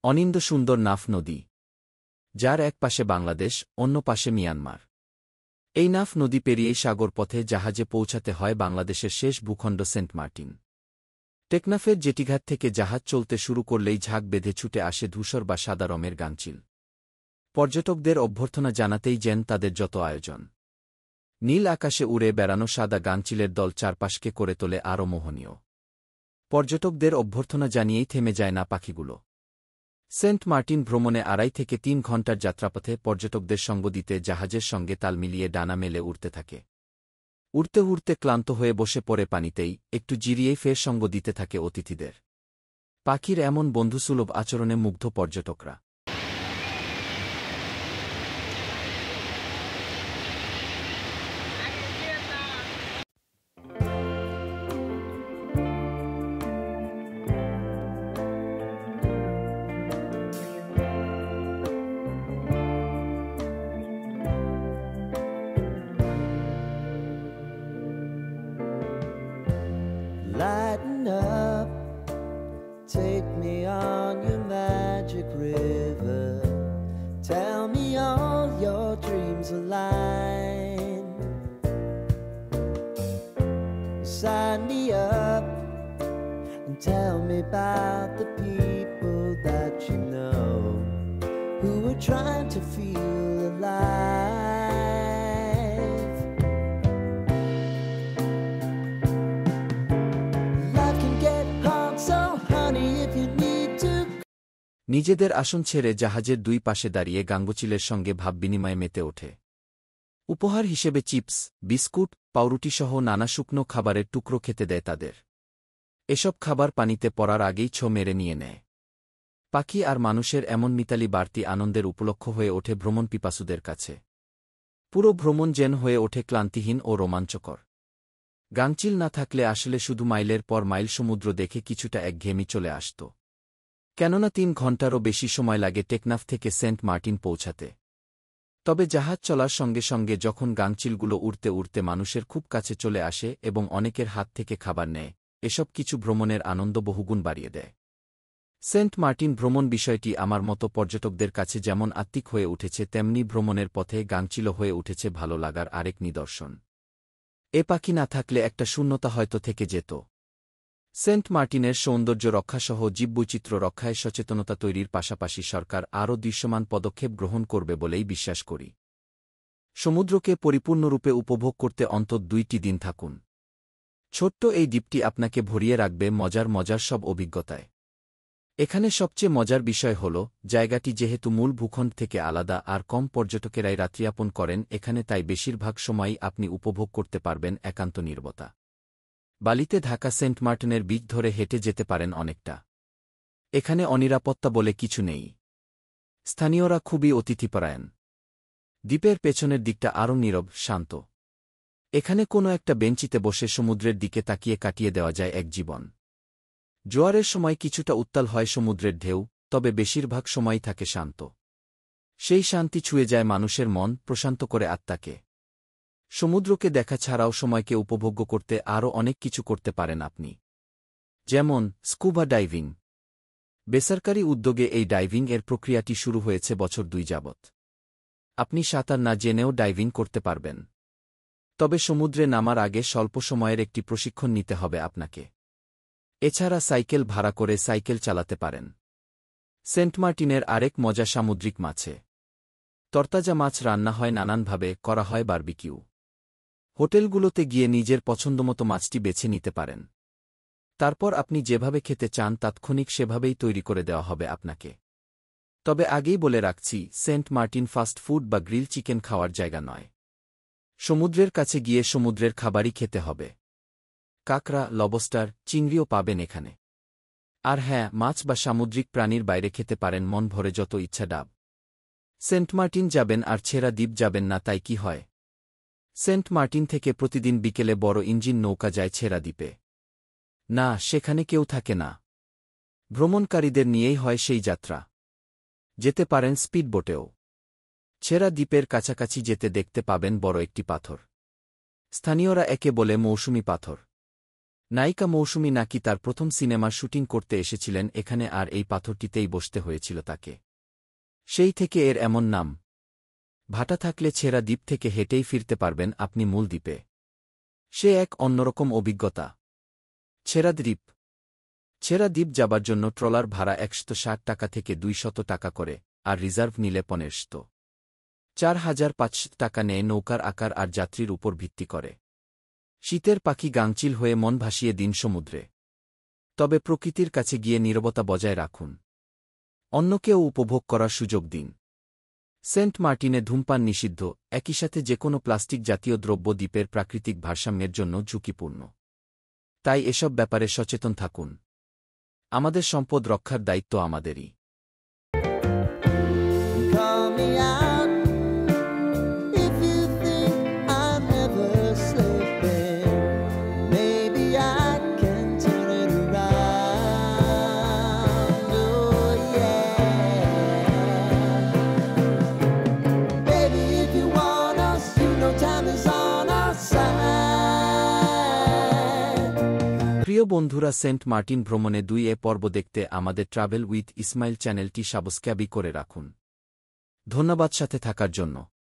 অনিন্দ্য সুন্দর নাফ নদী, যার এক পাশে বাংলাদেশ, অন্য পাশে মিয়ানমার। এই নাফ নদী পেরিয়েই সাগরপথে জাহাজে পৌঁছাতে হয় বাংলাদেশের শেষ ভূখণ্ড সেন্ট মার্টিন। টেকনাফের জেটিঘাট থেকে জাহাজ চলতে শুরু করলেই ঝাঁক বেঁধে ছুটে আসে ধূসর বা সাদা রঙের গাংচিল। পর্যটকদের অভ্যর্থনা জানাতেই যেন তাদের যত আয়োজন। নীল আকাশে উড়ে বেড়ানো সাদা গাংচিলের দল চারপাশকে করে তোলে আরও মোহনীয়। পর্যটকদের অভ্যর্থনা জানিয়েই থেমে যায় না পাখিগুলো। সেন্ট মার্টিন ভ্রমণে 2.5 থেকে 3 ঘণ্টার যাত্রাপথে পর্যটকদের সঙ্গ দিতে জাহাজের সঙ্গে তাল মিলিয়ে ডানা মেলে উড়তে থাকে। উড়তে উড়তে ক্লান্ত হয়ে বসে পড়ে পানিতেই, একটু জিরিয়েই ফের সঙ্গ দিতে থাকে অতিথিদের। পাখির এমন বন্ধুসুলভ আচরণে মুগ্ধ পর্যটকরা। Lighten up, take me on your magic river. Tell me all your dreams align. Sign me up and tell me about the people that you know who are trying to feel alive. নিজেদের আসন ছেড়ে জাহাজের দুই পাশে দাঁড়িয়ে গাঙ্গচিলের সঙ্গে ভাব বিনিময়ে মেতে ওঠে। উপহার হিসেবে চিপস, বিস্কুট, পাউরুটিসহ নানা শুকনো খাবারের টুকরো খেতে দেয় তাদের। এসব খাবার পানিতে পড়ার আগেই ছো মেরে নিয়ে নেয়। পাখি আর মানুষের এমন মিতালি বাড়তি আনন্দের উপলক্ষ হয়ে ওঠে ভ্রমণ পিপাসুদের কাছে। পুরো ভ্রমণ যেন হয়ে ওঠে ক্লান্তিহীন ও রোমাঞ্চকর। গাংচিল না থাকলে আসলে শুধু মাইলের পর মাইল সমুদ্র দেখে কিছুটা একঘেয়েমি চলে আসত। কেননা 3 ঘণ্টারও বেশি সময় লাগে টেকনাফ থেকে সেন্ট মার্টিন পৌঁছাতে। তবে জাহাজ চলার সঙ্গে সঙ্গে যখন গাংচিলগুলো উড়তে উড়তে মানুষের খুব কাছে চলে আসে এবং অনেকের হাত থেকে খাবার নেয়, এসব কিছু ভ্রমণের আনন্দ বহুগুণ বাড়িয়ে দেয়। সেন্ট মার্টিন ভ্রমণ বিষয়টি আমার মতো পর্যটকদের কাছে যেমন আত্মিক হয়ে উঠেছে, তেমনি ভ্রমণের পথে গাংচিলও হয়ে উঠেছে ভালো লাগার আরেক নিদর্শন। এ পাখি না থাকলে একটা শূন্যতা হয়তো থেকে যেত। সেন্ট মার্টিনের সৌন্দর্য রক্ষাসহ জীববৈচিত্র্য রক্ষায় সচেতনতা তৈরির পাশাপাশি সরকার আরও দৃশ্যমান পদক্ষেপ গ্রহণ করবে বলেই বিশ্বাস করি। সমুদ্রকে পরিপূর্ণরূপে উপভোগ করতে অন্তত 2টি দিন থাকুন। ছোট্ট এই দ্বীপটি আপনাকে ভরিয়ে রাখবে মজার সব অভিজ্ঞতায়। এখানে সবচেয়ে মজার বিষয় হল, জায়গাটি যেহেতু মূল ভূখণ্ড থেকে আলাদা আর কম পর্যটকেরাই রাত্রিযাপন করেন এখানে, তাই বেশিরভাগ সময়ই আপনি উপভোগ করতে পারবেন একান্ত নীরবতা। বালিতে ঢাকা সেন্ট মার্টিনের বিচ ধরে হেঁটে যেতে পারেন অনেকটা। এখানে অনিরাপত্তা বলে কিছু নেই। স্থানীয়রা খুবই অতিথিপরায়ণ। দ্বীপের পেছনের দিকটা আরও নীরব, শান্ত। এখানে কোনো একটা বেঞ্চিতে বসে সমুদ্রের দিকে তাকিয়ে কাটিয়ে দেওয়া যায় এক জীবন। জোয়ারের সময় কিছুটা উত্তাল হয় সমুদ্রের ঢেউ, তবে বেশিরভাগ সময়ই থাকে শান্ত। সেই শান্তি ছুঁয়ে যায় মানুষের মন, প্রশান্ত করে আত্মাকে। সমুদ্রকে দেখা ছাড়াও সময়কে উপভোগ্য করতে আরও অনেক কিছু করতে পারেন আপনি। যেমন স্কুবা ডাইভিং। বেসরকারি উদ্যোগে এই ডাইভিং এর প্রক্রিয়াটি শুরু হয়েছে বছর 2 যাবৎ। আপনি সাঁতার না জেনেও ডাইভিং করতে পারবেন। তবে সমুদ্রে নামার আগে স্বল্প সময়ের একটি প্রশিক্ষণ নিতে হবে আপনাকে। এছাড়া সাইকেল ভাড়া করে সাইকেল চালাতে পারেন। সেন্ট মার্টিনের আরেক মজা সামুদ্রিক মাছে। তরতাজা মাছ রান্না হয় নানানভাবে, করা হয় বারবিকিউ। হোটেলগুলোতে গিয়ে নিজের পছন্দমতো মাছটি বেছে নিতে পারেন। তারপর আপনি যেভাবে খেতে চান তাৎক্ষণিক সেভাবেই তৈরি করে দেওয়া হবে আপনাকে। তবে আগেই বলে রাখছি, সেন্ট মার্টিন ফাস্ট ফুড বা গ্রিল চিকেন খাওয়ার জায়গা নয়। সমুদ্রের কাছে গিয়ে সমুদ্রের খাবারই খেতে হবে। কাঁকড়া, লবস্টার, চিংড়িও পাবেন এখানে। আর হ্যাঁ, মাছ বা সামুদ্রিক প্রাণীর বাইরে খেতে পারেন মন ভরে যত ইচ্ছা ডাব। সেন্ট মার্টিন যাবেন আর ছেড়া দ্বীপ যাবেন না, তাই কি হয়? সেন্ট মার্টিন থেকে প্রতিদিন বিকেলে বড় ইঞ্জিন নৌকা যায় ছেড়া দ্বীপে। না, সেখানে কেউ থাকে না। ভ্রমণকারীদের নিয়েই হয় সেই যাত্রা। যেতে পারেন স্পিডবোটেও। ছেড়া দ্বীপের কাছাকাছি যেতে দেখতে পাবেন বড় একটি পাথর। স্থানীয়রা একে বলে মৌসুমি পাথর। নায়িকা মৌসুমী নাকি তার প্রথম সিনেমার শুটিং করতে এসেছিলেন এখানে আর এই পাথরটিতেই বসতে হয়েছিল তাকে। সেই থেকে এর এমন নাম। ভাটা থাকলে ছেঁড়া দ্বীপ থেকে হেঁটেই ফিরতে পারবেন আপনি মূল দ্বীপে। সে এক অন্যরকম অভিজ্ঞতা। ছেঁড়া দ্বীপ। ছেঁড়া দ্বীপ যাবার জন্য ট্রলার ভাড়া ১৬০ টাকা থেকে ২০০ টাকা করে, আর রিজার্ভ নিলে ১৫০০-৪৫০০ টাকা নেয় নৌকার আকার আর যাত্রীর উপর ভিত্তি করে। শীতের পাখি গাংচিল হয়ে মন ভাসিয়ে দিন সমুদ্রে। তবে প্রকৃতির কাছে গিয়ে নীরবতা বজায় রাখুন। অন্যকেও উপভোগ করার সুযোগ দিন। সেন্ট মার্টিনে ধূমপান নিষিদ্ধ, একই সাথে যেকোনো প্লাস্টিক জাতীয় দ্রব্য দ্বীপের প্রাকৃতিক ভারসাম্যের জন্য ঝুঁকিপূর্ণ। তাই এসব ব্যাপারে সচেতন থাকুন। আমাদের সম্পদ রক্ষার দায়িত্ব আমাদেরই। Call me out if you think I'm never sleeping. Maybe I can turn it around. Oh yeah. Baby, if you want us, you know time is on our side. প্রিয় বন্ধুরা, সেন্ট মার্টিন ভ্রমণে 2 পর্ব দেখতে আমাদের travel with Ismail চ্যানেলটি subscribe করে রাখুন। ধন্যবাদ সাথে থাকার জন্য।